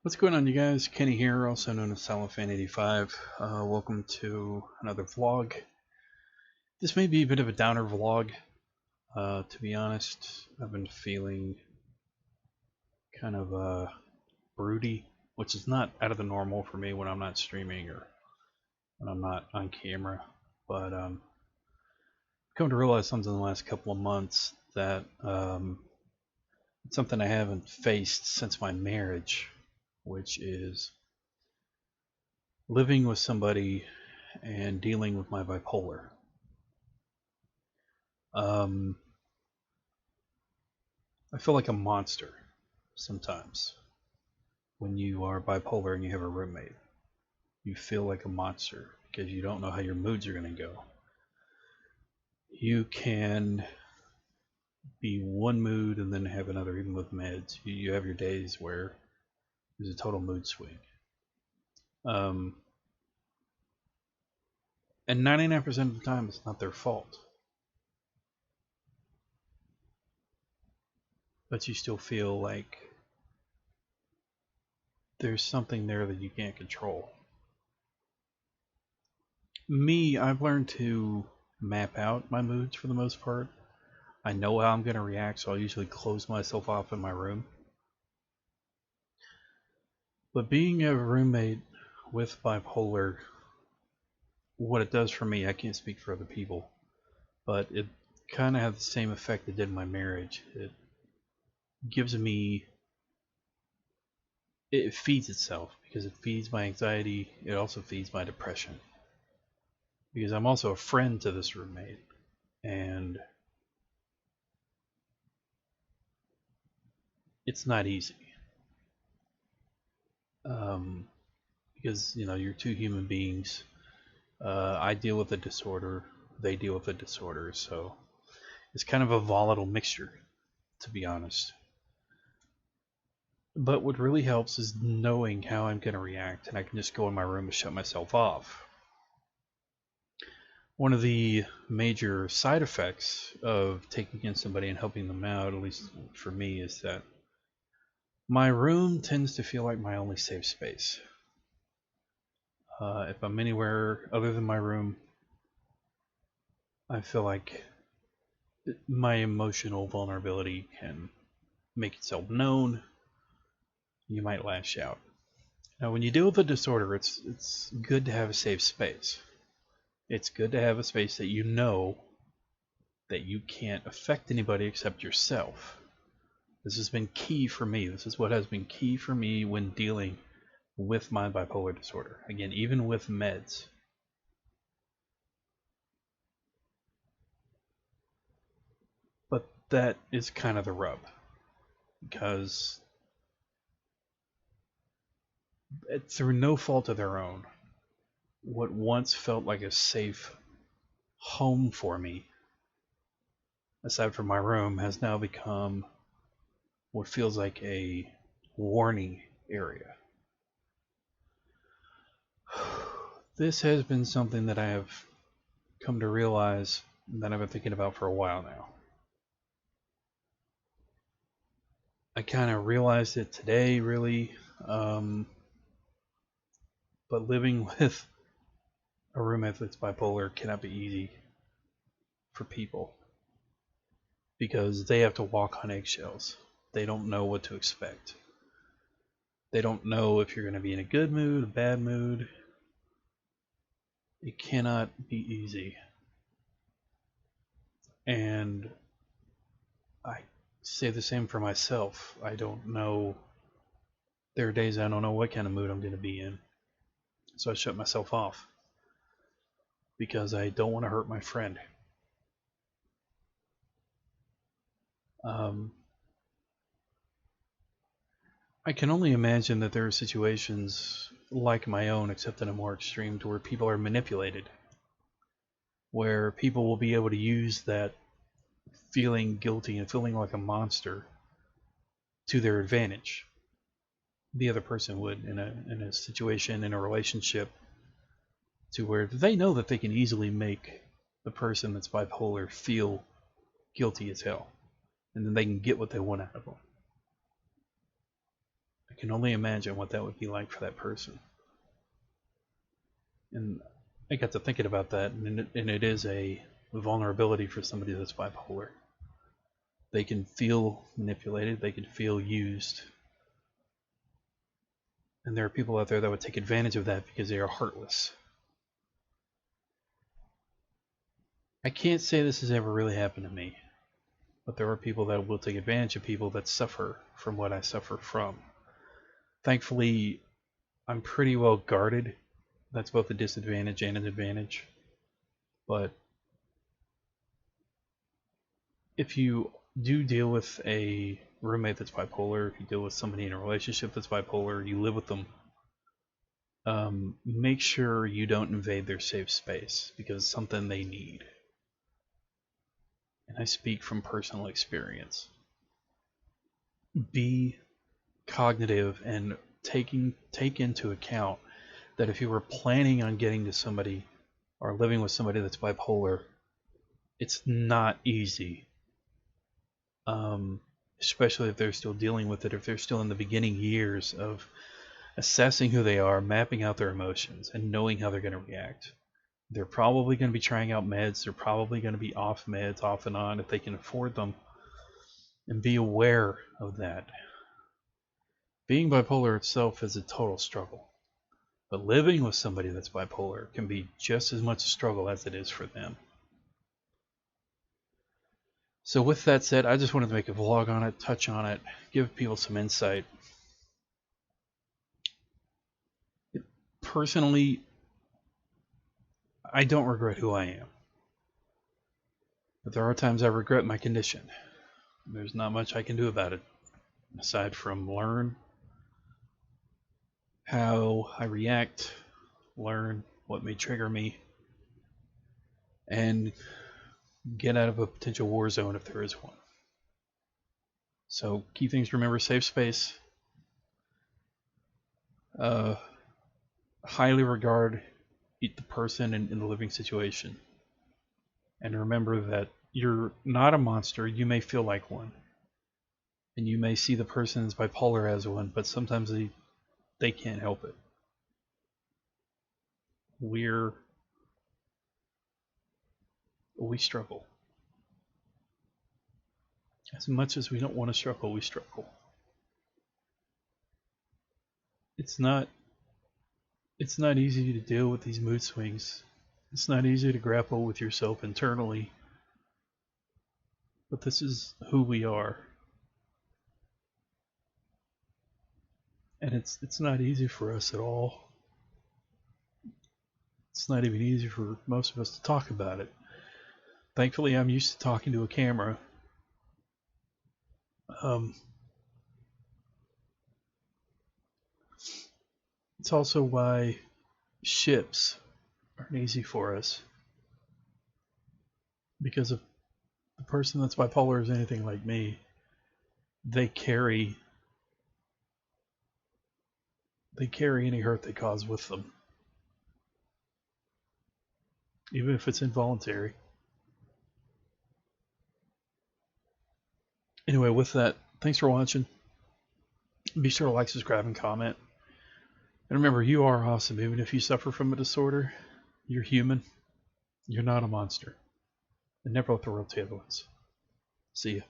What's going on, you guys? Kenny here, also known as Salafan85. Welcome to another vlog. This may be a bit of a downer vlog. To be honest, I've been feeling kind of broody, which is not out of the normal for me when I'm not streaming or when I'm not on camera. But I've come to realize something in the last couple of months that it's something I haven't faced since my marriage, which is living with somebody and dealing with my bipolar. I feel like a monster sometimes when you are bipolar and you have a roommate. You feel like a monster because you don't know how your moods are going to go. You can be one mood and then have another, even with meds. You have your days where there's a total mood swing. And 99% of the time, it's not their fault. But you still feel like there's something there that you can't control. Me, I've learned to map out my moods for the most part. I know how I'm going to react, so I'll usually close myself off in my room. But being a roommate with bipolar, what it does for me, I can't speak for other people, but it kind of has the same effect it did in my marriage. It gives me, it feeds itself because it feeds my anxiety. It also feeds my depression because I'm also a friend to this roommate, and it's not easy. Because you're two human beings. I deal with a disorder, they deal with a disorder, so it's kind of a volatile mixture, to be honest. But what really helps is knowing how I'm going to react, and I can just go in my room and shut myself off. One of the major side effects of taking in somebody and helping them out, at least for me, is that my room tends to feel like my only safe space. If I'm anywhere other than my room, I feel like my emotional vulnerability can make itself known. You might lash out. Now, when you deal with a disorder, it's good to have a safe space. It's good to have a space that you know that you can't affect anybody except yourself. This has been key for me. This is what has been key for me when dealing with my bipolar disorder. Again, even with meds. But that is kind of the rub, because through no fault of their own, what once felt like a safe home for me, aside from my room, has now become what feels like a warning area. This has been something that I have come to realize that I've been thinking about for a while now. I kind of realized it today, really, but living with a roommate that's bipolar cannot be easy for people because they have to walk on eggshells. They don't know what to expect. They don't know if you're going to be in a good mood, a bad mood. It cannot be easy. And I say the same for myself. I don't know. There are days I don't know what kind of mood I'm going to be in. So I shut myself off because I don't want to hurt my friend. I can only imagine that there are situations like my own, except in a more extreme, to where people are manipulated, where people will be able to use that feeling guilty and feeling like a monster to their advantage. The other person would in a situation, in a relationship, to where they know that they can easily make the person that's bipolar feel guilty as hell, and then they can get what they want out of them. I can only imagine what that would be like for that person. And I got to thinking about that, and it is a vulnerability for somebody that's bipolar. They can feel manipulated, they can feel used. And there are people out there that would take advantage of that because they are heartless. I can't say this has ever really happened to me, but there are people that will take advantage of people that suffer from what I suffer from. Thankfully, I'm pretty well guarded. That's both a disadvantage and an advantage. But if you do deal with a roommate that's bipolar, if you deal with somebody in a relationship that's bipolar, you live with them, make sure you don't invade their safe space, because it's something they need. And I speak from personal experience. Be cognitive and take into account that if you were planning on getting to somebody or living with somebody that's bipolar, it's not easy. Especially if they're still dealing with it, if they're still in the beginning years of assessing who they are, mapping out their emotions, and knowing how they're going to react. They're probably going to be trying out meds. They're probably going to be off meds, off and on, if they can afford them. And be aware of that. Being bipolar itself is a total struggle. But living with somebody that's bipolar can be just as much a struggle as it is for them. So with that said, I just wanted to make a vlog on it, touch on it, give people some insight. Personally, I don't regret who I am. But there are times I regret my condition. There's not much I can do about it, aside from learn how I react, learn what may trigger me, and get out of a potential war zone if there is one. So key things to remember: safe space, highly regard the person in the living situation, and remember that you're not a monster. You may feel like one, and you may see the person as bipolar as one, but sometimes they can't help it. We struggle. As much as we don't want to struggle, we struggle. It's not easy to deal with these mood swings. It's not easy to grapple with yourself internally. But this is who we are. And it's not easy for us at all. It's not even easy for most of us to talk about it. Thankfully, I'm used to talking to a camera. It's also why ships aren't easy for us. Because if the person that's bipolar is anything like me, they carry any hurt they cause with them. Even if it's involuntary. Anyway, with that, thanks for watching. Be sure to like, subscribe, and comment. And remember, you are awesome. Even if you suffer from a disorder, you're human. You're not a monster. And never let the world tell you otherwise. See ya.